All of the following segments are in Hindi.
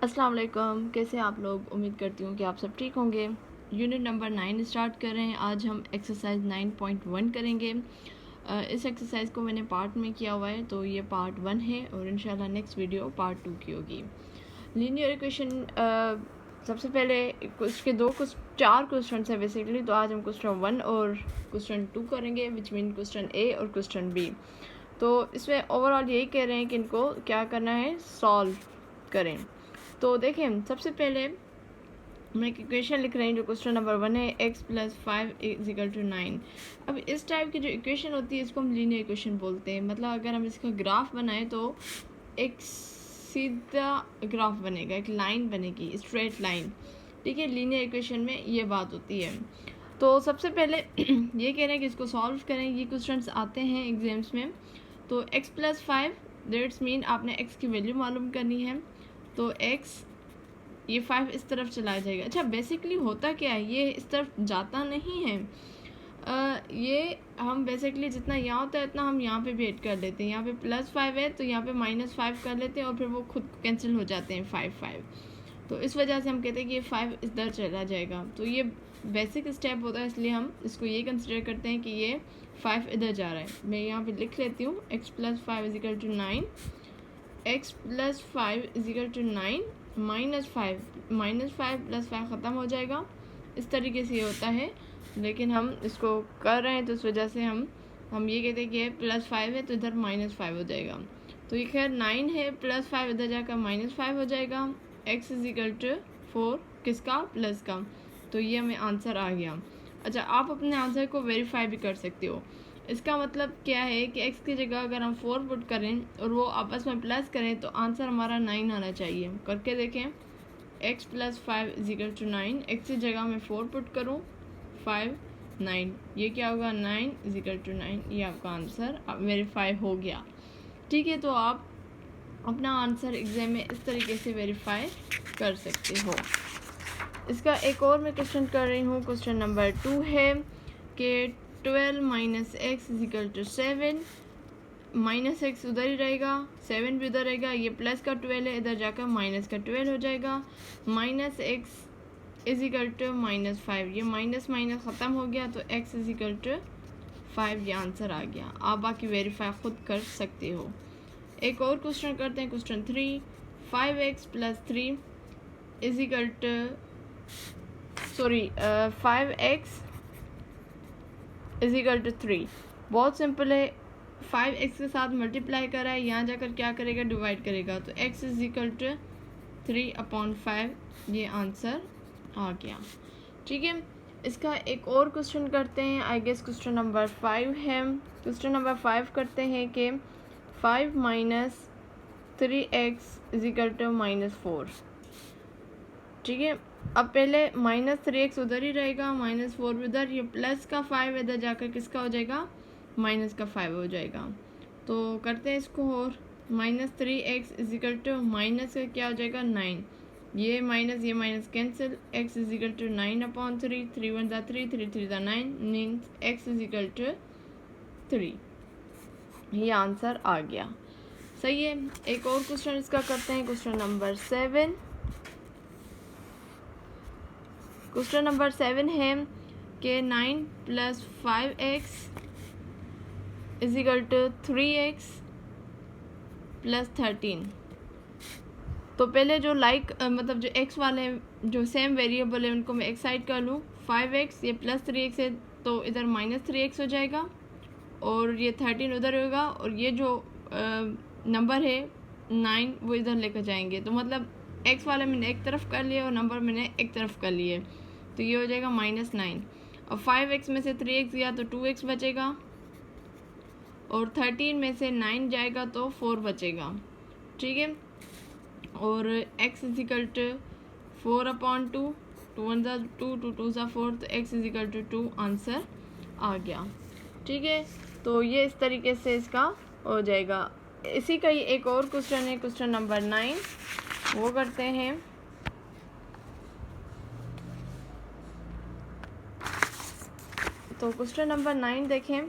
अस्सलाम वालेकुम, कैसे आप लोग। उम्मीद करती हूँ कि आप सब ठीक होंगे। यूनिट नंबर 9 स्टार्ट कर रहे हैं। आज हम एक्सरसाइज 9.1 करेंगे। इस एक्सरसाइज को मैंने पार्ट में किया हुआ है, तो ये पार्ट 1 है और इंशाल्लाह नेक्स्ट वीडियो पार्ट 2 की होगी। लीनियर इक्वेशन सबसे पहले उसके कुछ 4 क्वेश्चन है बेसिकली, तो आज हम क्वेश्चन 1 और क्वेश्चन 2 करेंगे, विच मीन क्वेश्चन ए और क्वेश्चन बी। तो इसमें ओवरऑल यही कह रहे हैं कि इनको क्या करना है, सॉल्व करें। तो देखें, सबसे पहले हम एक इक्वेशन लिख रहे हैं जो क्वेश्चन नंबर 1 है, x + 5 = 9। अब इस टाइप की जो इक्वेशन होती है इसको हम लीनियर इक्वेशन बोलते हैं। मतलब अगर हम इसका ग्राफ बनाएं तो एक सीधा ग्राफ बनेगा, एक लाइन बनेगी, स्ट्रेट लाइन। ठीक है, लीनियर इक्वेशन में ये बात होती है। तो सबसे पहले ये कह रहे हैं कि इसको सॉल्व करें। ये क्वेश्चंस आते हैं एग्जाम्स में। तो x + 5 दैट्स मीन आपने x की वैल्यू मालूम करनी है। तो x ये 5 इस तरफ चला जाएगा। अच्छा, बेसिकली होता क्या है, ये इस तरफ जाता नहीं है। ये हम बेसिकली जितना यहाँ होता है इतना हम यहाँ पे भी ऐड कर लेते हैं। यहाँ पे +5 है तो यहाँ पे -5 कर लेते हैं और फिर वो खुद कैंसिल हो जाते हैं 5 तो इस वजह से हम कहते हैं कि ये 5 इधर चला जाएगा। तो ये बेसिक स्टेप होता है, इसलिए हम इसको ये कंसिडर करते हैं कि ये 5 इधर जा रहा है। मैं यहाँ पे लिख लेती हूँ x + 5 = 9, x + 5 = 9 -5 + 5 ख़त्म हो जाएगा। इस तरीके से ये होता है, लेकिन हम इसको कर रहे हैं तो इस वजह से हम ये कहते हैं कि ये +5 है तो इधर -5 हो जाएगा। तो ये खैर 9 है, +5 इधर जाकर -5 हो जाएगा। x = 4 किसका, प्लस का। तो ये हमें आंसर आ गया। अच्छा, आप अपने आंसर को वेरीफाई भी कर सकते हो। इसका मतलब क्या है कि x की जगह अगर हम 4 पुट करें और वो आपस में प्लस करें तो आंसर हमारा 9 आना चाहिए। करके देखें, x + 5 = 9, x की जगह मैं 4 पुट करूं, 5 9, ये क्या होगा, 9 = 9। ये आपका आंसर वेरीफाई हो गया। ठीक है, तो आप अपना आंसर एग्जाम में इस तरीके से वेरीफाई कर सकते हो। इसका एक और मैं क्वेश्चन कर रही हूँ, क्वेश्चन नंबर 2 है कि 12 - x = 7। -x उधर ही रहेगा, 7 भी उधर रहेगा। ये प्लस का 12 है, इधर जाकर माइनस का 12 हो जाएगा। -x = -5, ये माइनस माइनस ख़त्म हो गया तो x = 5, ये आंसर आ गया। आप बाकी वेरीफाई खुद कर सकते हो। एक और क्वेश्चन करते हैं, क्वेश्चन 3, 5x + 3 5x = 3। बहुत सिंपल है, 5x के साथ मल्टीप्लाई करा है, यहाँ जाकर क्या करेगा, डिवाइड करेगा। तो x = 3/5, ये आंसर आ गया। ठीक है, इसका एक और क्वेश्चन करते हैं। आई गेस क्वेश्चन नंबर 5 है। क्वेश्चन नंबर 5 करते हैं कि 5 - 3x = -4। ठीक है, अब पहले -3x उधर ही रहेगा, -4 भी उधर, ये प्लस का 5 इधर जाकर किसका हो जाएगा, माइनस का 5 हो जाएगा। तो करते हैं इसको, और -3x = माइनस का क्या हो जाएगा, 9। ये minus cancel, x = 9/3, 3 1 = 3, 3 3 = 9, means x = 3। ये आंसर आ गया। सही है। एक और क्वेश्चन इसका करते हैं, क्वेश्चन नंबर 7। क्वेश्चन नंबर 7 है कि 9 + 5x = 3x + 13। तो पहले जो मतलब जो x वाले जो सेम वेरिएबल है उनको मैं एक साइड कर लूँ। 5x ये +3x है तो इधर -3x हो जाएगा, और ये 13 उधर होगा, और ये जो नंबर है 9 वो इधर लेकर जाएंगे। तो मतलब x वाले मैंने एक तरफ कर लिए और नंबर मैंने एक तरफ कर लिए, तो ये हो जाएगा -9। और 5x में से 3x गया तो 2x बचेगा, और 13 में से 9 जाएगा तो 4 बचेगा। ठीक है, और x = 4/2, 2 1 = 2, 2 2 = 4, तो x = 2 आंसर आ गया। ठीक है, तो ये इस तरीके से इसका हो जाएगा। इसी का ही एक और क्वेश्चन है, क्वेश्चन नंबर 9, वो करते हैं। तो क्वेश्चन नंबर 9 देखें,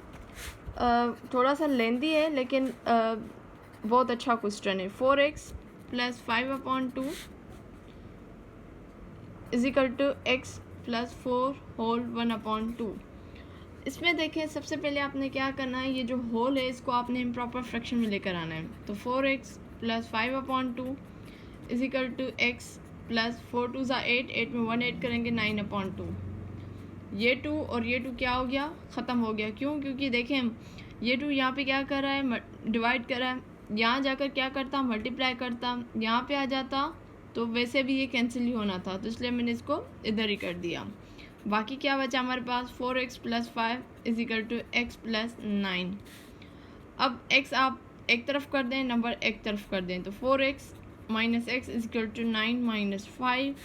थोड़ा सा लेंदी है लेकिन बहुत अच्छा क्वेश्चन है। 4x + 5/2 is equal to x plus 4 whole 1/2। इसमें देखें सबसे पहले आपने क्या करना है, ये जो होल है इसको आपने इम्प्रॉपर फ्रैक्शन में लेकर आना है। तो 4x plus 5/2 is equal to x plus 4 2 ज़ा 8, 8 में 1 ऐड करेंगे 9/2। ये 2 और ये 2 क्या हो गया, ख़त्म हो गया। क्यों? क्योंकि देखें ये 2 यहाँ पे क्या कर रहा है, डिवाइड कर रहा है, यहाँ जाकर क्या करता, मल्टीप्लाई करता, यहाँ पे आ जाता तो वैसे भी ये कैंसिल ही होना था, तो इसलिए मैंने इसको इधर ही कर दिया। बाकी क्या बचा हमारे पास, 4x plus 5 is equal to x plus 9। अब x आप एक तरफ कर दें, नंबर एक तरफ कर दें, तो 4x minus x is equal to 9 minus 5,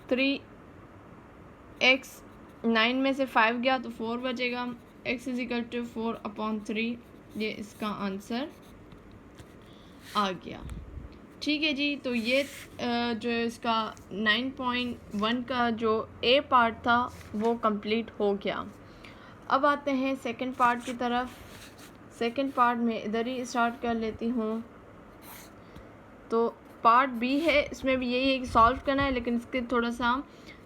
3x 9 में से 5 गया तो 4 बचेगा, x इज इक्वल टू 4/3। ये इसका आंसर आ गया। ठीक है जी, तो ये जो इसका 9.1 का जो ए पार्ट था वो कंप्लीट हो गया। अब आते हैं सेकंड पार्ट की तरफ। सेकंड पार्ट में इधर ही स्टार्ट कर लेती हूँ। तो पार्ट बी है, इसमें भी यही है कि सॉल्व करना है, लेकिन इसके थोड़ा सा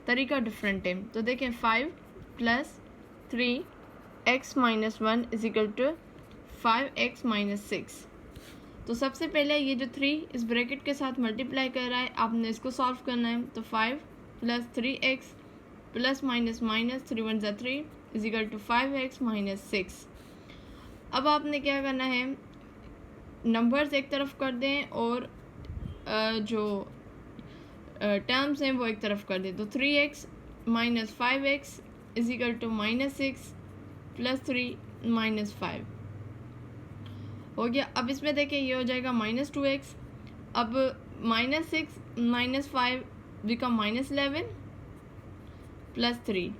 तरीका डिफरेंट है। तो देखें 5 plus 3x minus 1 is equal to 5x minus 6। तो सबसे पहले ये जो 3 इस ब्रैकेट के साथ मल्टीप्लाई कर रहा है, आपने इसको सॉल्व करना है। तो 5 plus 3x plus minus minus 3 1 ज़ा 3 is equal to 5x minus 6। अब आपने क्या करना है, नंबर्स एक तरफ कर दें और जो टर्म्स हैं वो एक तरफ कर दें। तो 3x minus 5x is equal to minus 6 plus 3 minus 5 हो गया। अब इसमें देखें ये हो जाएगा माइनस 2x। अब minus 6 minus 5 become minus 11 plus 3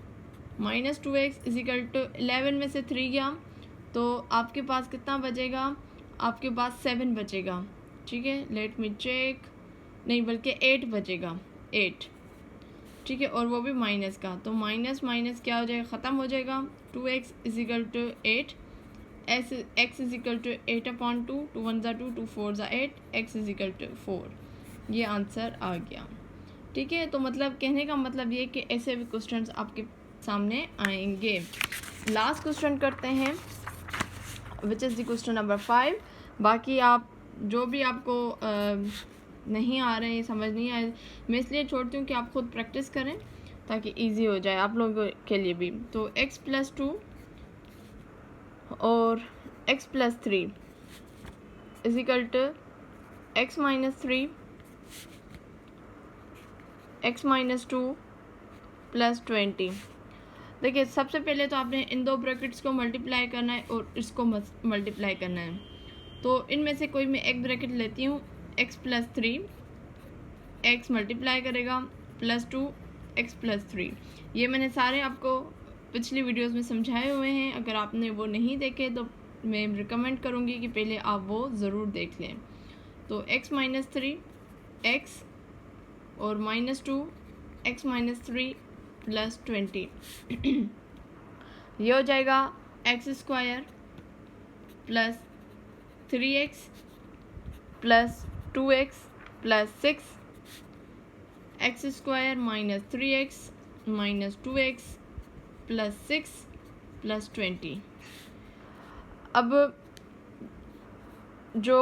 minus 2x is equal to 11 में से 3 गया तो आपके पास कितना बचेगा, आपके पास 7 बचेगा। ठीक है, लेट मी चेक, नहीं बल्कि 8 बचेगा, 8। ठीक है, और वो भी माइनस का, तो माइनस माइनस क्या हो जाएगा, ख़त्म हो जाएगा। 2x is equal to 8, x is equal to 8/2, 2 1 ज़ा 2, 2 4 ज़ा 8, x इज इक्वल टू 4। ये आंसर आ गया। ठीक है, तो मतलब कहने का मतलब ये कि ऐसे भी क्वेश्चंस आपके सामने आएंगे। लास्ट क्वेश्चन करते हैं, which is the question number 5। बाकी आप जो भी आपको नहीं आ रहे हैं, समझ नहीं आए, मैं इसलिए छोड़ती हूँ कि आप खुद प्रैक्टिस करें ताकि इजी हो जाए आप लोगों के लिए भी। तो x प्लस 2 और x plus 3 is equal to x minus 3, x minus 2 plus 20। देखिए सबसे पहले तो आपने इन दो ब्रैकेट्स को मल्टीप्लाई करना है और इसको मल्टीप्लाई करना है। तो इनमें से कोई मैं एक ब्रैकेट लेती हूँ, x प्लस 3, x मल्टीप्लाई करेगा प्लस 2 x प्लस 3। ये मैंने सारे आपको पिछली वीडियोस में समझाए हुए हैं, अगर आपने वो नहीं देखे तो मैं रिकमेंड करूँगी कि पहले आप वो ज़रूर देख लें। तो x माइनस 3 x और माइनस 2 x माइनस 3 प्लस 20 ये हो जाएगा x square plus 3x plus 2x plus 6, x square minus 3x minus 2x plus 6 plus 20। अब जो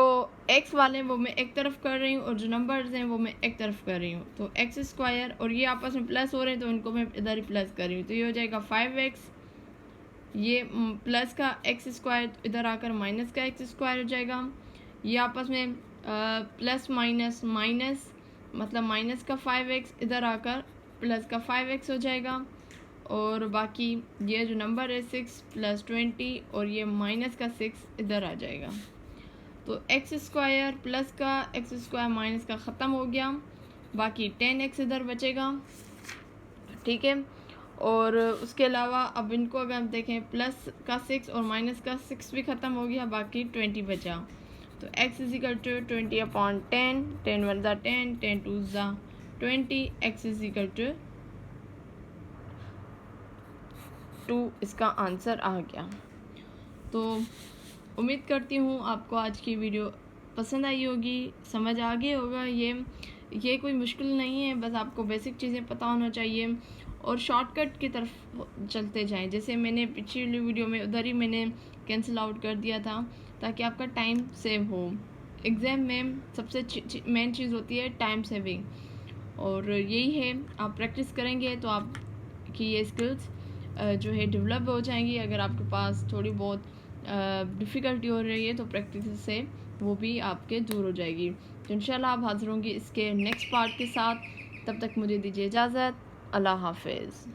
x वाले हैं वो मैं एक तरफ कर रही हूँ और जो नंबर्स हैं वो मैं एक तरफ कर रही हूँ। तो x स्क्वायर और ये आपस में प्लस हो रहे हैं तो इनको मैं इधर ही प्लस कर रही हूँ। तो ये हो जाएगा 5x, ये प्लस का x स्क्वायर इधर आकर माइनस का x स्क्वायर हो जाएगा। ये आपस में प्लस माइनस माइनस, मतलब माइनस का 5x इधर आकर प्लस का 5x हो जाएगा। और बाकी ये जो नंबर है 6 प्लस 20 और ये माइनस का 6 इधर आ जाएगा। तो x स्क्वायर प्लस का x स्क्वायर माइनस का ख़त्म हो गया, बाकी 10x इधर बचेगा। ठीक है, और उसके अलावा अब इनको अगर हम देखें, प्लस का 6 और माइनस का 6 भी ख़त्म हो गया, बाकी 20 बचा। तो x इज इक्वल टू 20/10, 10 1 ज़ा 10, 10 2 ज़ा 20, x इज इक्वल टू 2 इसका आंसर आ गया। तो उम्मीद करती हूँ आपको आज की वीडियो पसंद आई होगी, समझ आ गई होगा ये ये कोई मुश्किल नहीं है, बस आपको बेसिक चीज़ें पता होना चाहिए और शॉर्टकट की तरफ चलते जाएं। जैसे मैंने पिछली वीडियो में उधर ही मैंने कैंसिल आउट कर दिया था ताकि आपका टाइम सेव हो। एग्ज़ाम में सबसे मेन चीज़ होती है टाइम सेविंग, और यही है, आप प्रैक्टिस करेंगे तो आपकी ये स्किल्स जो है डेवलप हो जाएंगी। अगर आपके पास थोड़ी बहुत डिफ़िकल्टी हो रही है तो प्रैक्टिस से वो भी आपके दूर हो जाएगी। तो इंशाल्लाह आप हाज़िर होंगी इसके नेक्स्ट पार्ट के साथ। तब तक मुझे दीजिए इजाज़त। अल्लाह हाफ़िज़।